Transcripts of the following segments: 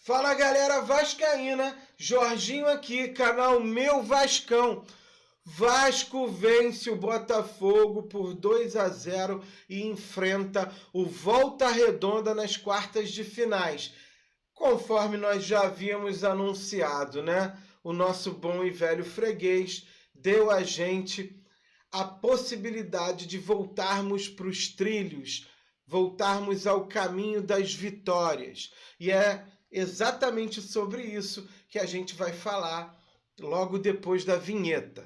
Fala galera vascaína, Jorginho aqui, canal Meu Vascão. Vasco vence o Botafogo por 2-0 e enfrenta o Volta Redonda nas quartas de finais. Conforme nós já havíamos anunciado, né? O nosso bom e velho freguês deu a gente a possibilidade de voltarmos para os trilhos, voltarmos ao caminho das vitórias. E é exatamente sobre isso que a gente vai falar logo depois da vinheta.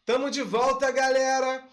Tamo de volta, galera!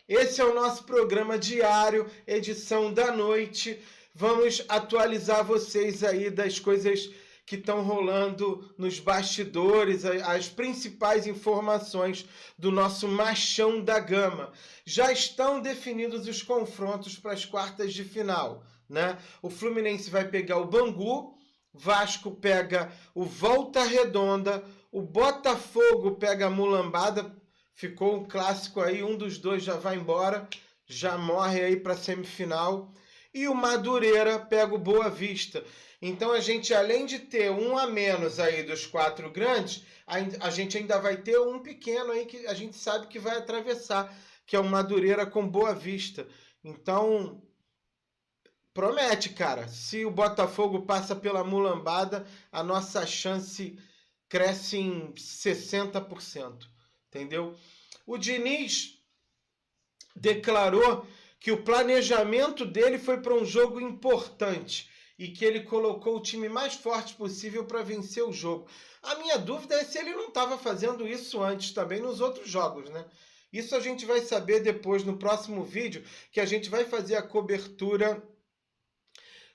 Esse é o nosso programa diário, edição da noite. Vamos atualizar vocês aí das coisas que estão rolando nos bastidores, as principais informações do nosso Machão da Gama. Já estão definidos os confrontos para as quartas de final, né? O Fluminense vai pegar o Bangu, Vasco pega o Volta Redonda, o Botafogo pega a Mulambada. Ficou um clássico aí, um dos dois já vai embora, já morre aí para a semifinal. E o Madureira pega o Boa Vista. Então a gente, além de ter um a menos aí dos quatro grandes, a gente ainda vai ter um pequeno aí que a gente sabe que vai atravessar, que é o Madureira com Boa Vista. Então, promete, cara. Se o Botafogo passa pela Mulambada, a nossa chance cresce em 60%. Entendeu? O Diniz declarou que o planejamento dele foi para um jogo importante e que ele colocou o time mais forte possível para vencer o jogo. A minha dúvida é se ele não estava fazendo isso antes também nos outros jogos, né? Isso a gente vai saber depois no próximo vídeo, que a gente vai fazer a cobertura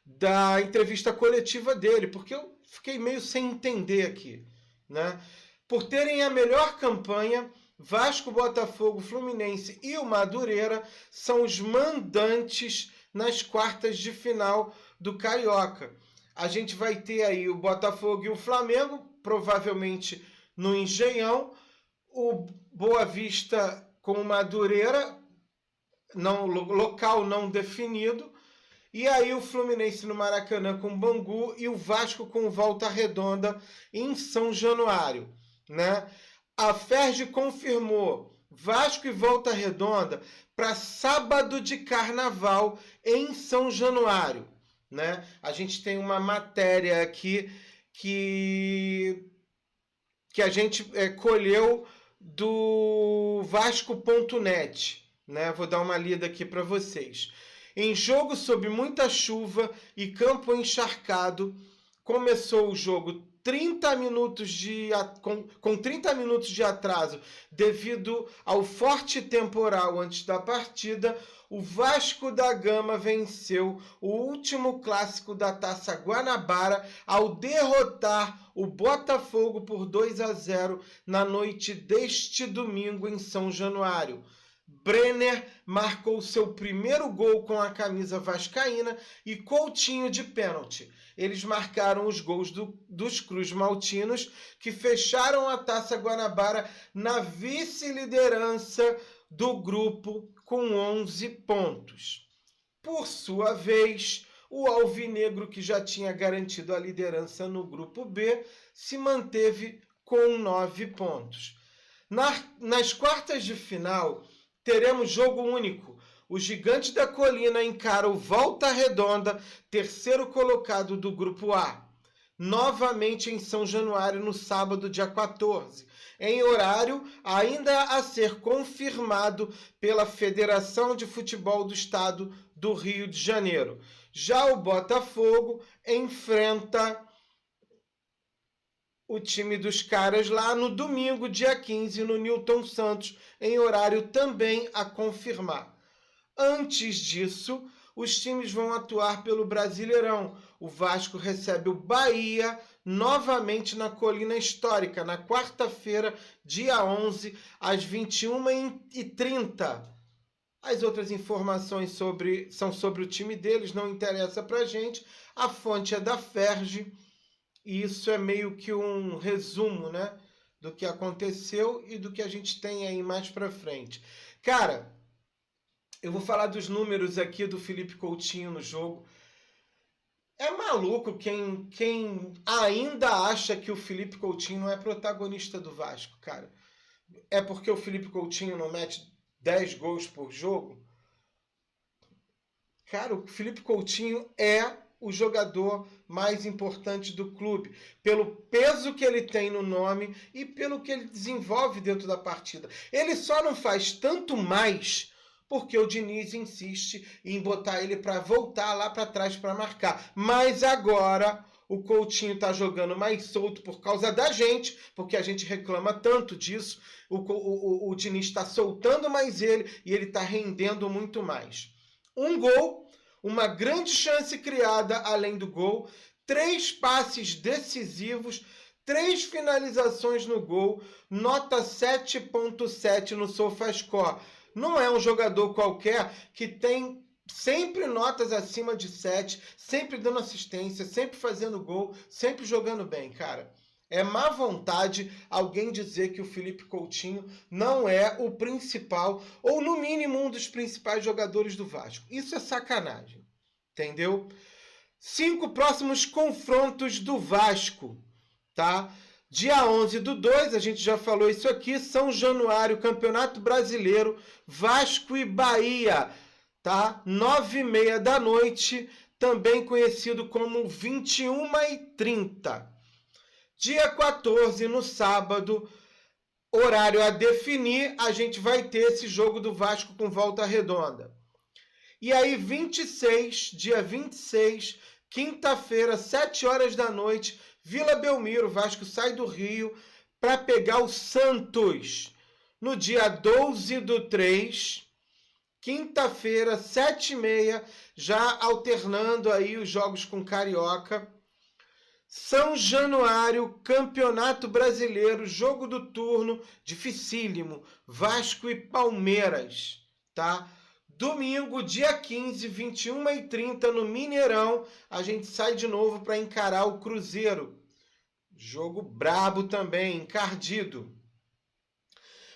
da entrevista coletiva dele, porque eu fiquei meio sem entender aqui, né? Por terem a melhor campanha, Vasco, Botafogo, Fluminense e o Madureira são os mandantes nas quartas de final do Carioca. A gente vai ter aí o Botafogo e o Flamengo, provavelmente no Engenhão, o Boa Vista com o Madureira, local não definido, e aí o Fluminense no Maracanã com o Bangu e o Vasco com o Volta Redonda em São Januário, né? A Ferge confirmou Vasco e Volta Redonda para sábado de carnaval em São Januário, né? A gente tem uma matéria aqui que a gente colheu do Vasco.net, né? Vou dar uma lida aqui para vocês. Em jogo sob muita chuva e campo encharcado, começou o jogo com 30 minutos de atraso devido ao forte temporal antes da partida. O Vasco da Gama venceu o último clássico da Taça Guanabara ao derrotar o Botafogo por 2-0 na noite deste domingo em São Januário. Brenner marcou seu primeiro gol com a camisa vascaína e Coutinho de pênalti. Eles marcaram os gols dos Cruz Maltinos, que fecharam a Taça Guanabara na vice-liderança do grupo com 11 pontos. Por sua vez, o Alvinegro, que já tinha garantido a liderança no grupo B, se manteve com 9 pontos. Nas quartas de final, teremos jogo único. O Gigante da Colina encara o Volta Redonda, terceiro colocado do Grupo A. Novamente em São Januário, no sábado, dia 14. Em horário ainda a ser confirmado pela Federação de Futebol do Estado do Rio de Janeiro. Já o Botafogo enfrenta o time dos caras lá no domingo, dia 15, no Newton Santos, em horário também a confirmar. Antes disso, os times vão atuar pelo Brasileirão. O Vasco recebe o Bahia novamente na Colina Histórica, na quarta-feira, dia 11, às 21h30. As outras informações são sobre o time deles, não interessa pra gente. A fonte é da Ferge. E isso é meio que um resumo, né, do que aconteceu e do que a gente tem aí mais pra frente. Cara, eu vou falar dos números aqui do Felipe Coutinho no jogo. É maluco quem ainda acha que o Felipe Coutinho não é protagonista do Vasco, cara. É porque o Felipe Coutinho não mete 10 gols por jogo? Cara, o Felipe Coutinho é o jogador mais importante do clube, pelo peso que ele tem no nome e pelo que ele desenvolve dentro da partida. Ele só não faz tanto mais porque o Diniz insiste em botar ele para voltar lá para trás para marcar. Mas agora o Coutinho está jogando mais solto por causa da gente, porque a gente reclama tanto disso. O Diniz está soltando mais ele e ele está rendendo muito mais. Um gol, uma grande chance criada além do gol, 3 passes decisivos, 3 finalizações no gol, nota 7.7 no SofaScore. Não é um jogador qualquer que tem sempre notas acima de 7, sempre dando assistência, sempre fazendo gol, sempre jogando bem, cara. É má vontade alguém dizer que o Felipe Coutinho não é o principal, ou no mínimo um dos principais jogadores do Vasco. Isso é sacanagem, entendeu? 5 próximos confrontos do Vasco, tá? Dia 11/2, a gente já falou isso aqui, São Januário, Campeonato Brasileiro, Vasco e Bahia, tá? 9h30 da noite, também conhecido como 21h30. Dia 14, no sábado, horário a definir, a gente vai ter esse jogo do Vasco com Volta Redonda. E aí, dia 26, quinta-feira, 7 horas da noite, Vila Belmiro, o Vasco sai do Rio para pegar o Santos. No dia 12/3, quinta-feira, 7h30, já alternando aí os jogos com Carioca. São Januário, Campeonato Brasileiro, jogo do turno, dificílimo, Vasco e Palmeiras, tá? Domingo, dia 15, 21h30, no Mineirão, a gente sai de novo para encarar o Cruzeiro. Jogo brabo também, encardido.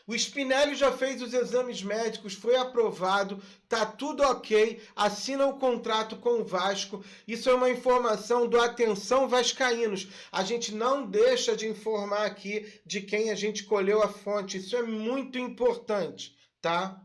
O Spinelli já fez os exames médicos, foi aprovado, tá tudo ok, assina o contrato com o Vasco. Isso é uma informação do Atenção Vascaínos. A gente não deixa de informar aqui de quem a gente colheu a fonte. Isso é muito importante, tá?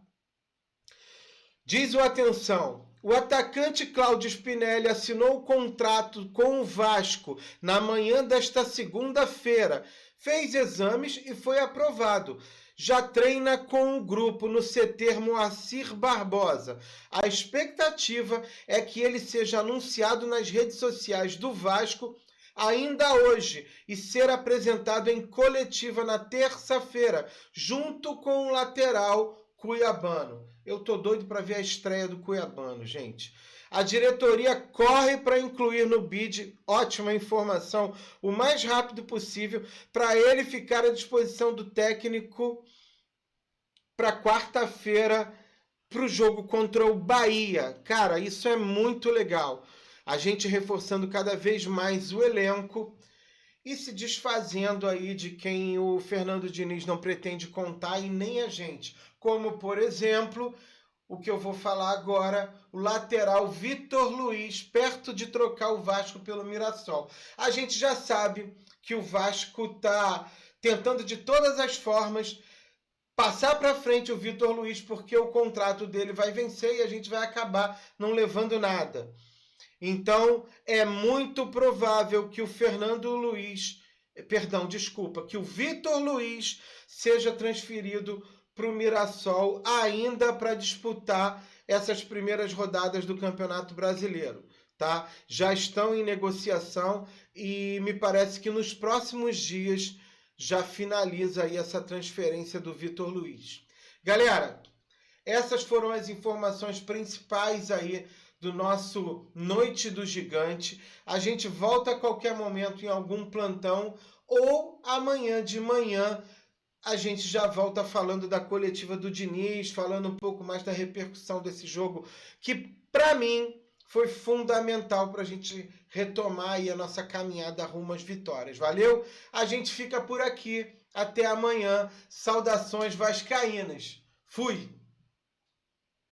Diz o Atenção. O atacante Cláudio Spinelli assinou o contrato com o Vasco na manhã desta segunda-feira. Fez exames e foi aprovado. Já treina com o grupo no CT Moacir Barbosa. A expectativa é que ele seja anunciado nas redes sociais do Vasco ainda hoje e ser apresentado em coletiva na terça-feira, junto com o lateral cuiabano. Eu tô doido para ver a estreia do cuiabano, gente. A diretoria corre para incluir no bid, ótima informação, o mais rápido possível, para ele ficar à disposição do técnico para quarta-feira, para o jogo contra o Bahia. Cara, isso é muito legal. A gente reforçando cada vez mais o elenco e se desfazendo aí de quem o Fernando Diniz não pretende contar e nem a gente. Como, por exemplo, o que eu vou falar agora, o lateral Vitor Luiz, perto de trocar o Vasco pelo Mirassol. A gente já sabe que o Vasco está tentando de todas as formas passar para frente o Vitor Luiz, porque o contrato dele vai vencer e a gente vai acabar não levando nada. Então, é muito provável que o que o Vitor Luiz seja transferido para o Mirassol ainda para disputar essas primeiras rodadas do Campeonato Brasileiro, tá? Já estão em negociação e me parece que nos próximos dias já finaliza aí essa transferência do Vitor Luiz. Galera, essas foram as informações principais aí do nosso Noite do Gigante. A gente volta a qualquer momento em algum plantão ou amanhã de manhã a gente já volta falando da coletiva do Diniz, falando um pouco mais da repercussão desse jogo, que para mim foi fundamental para a gente retomar aí a nossa caminhada rumo às vitórias. Valeu? A gente fica por aqui. Até amanhã. Saudações vascaínas. Fui!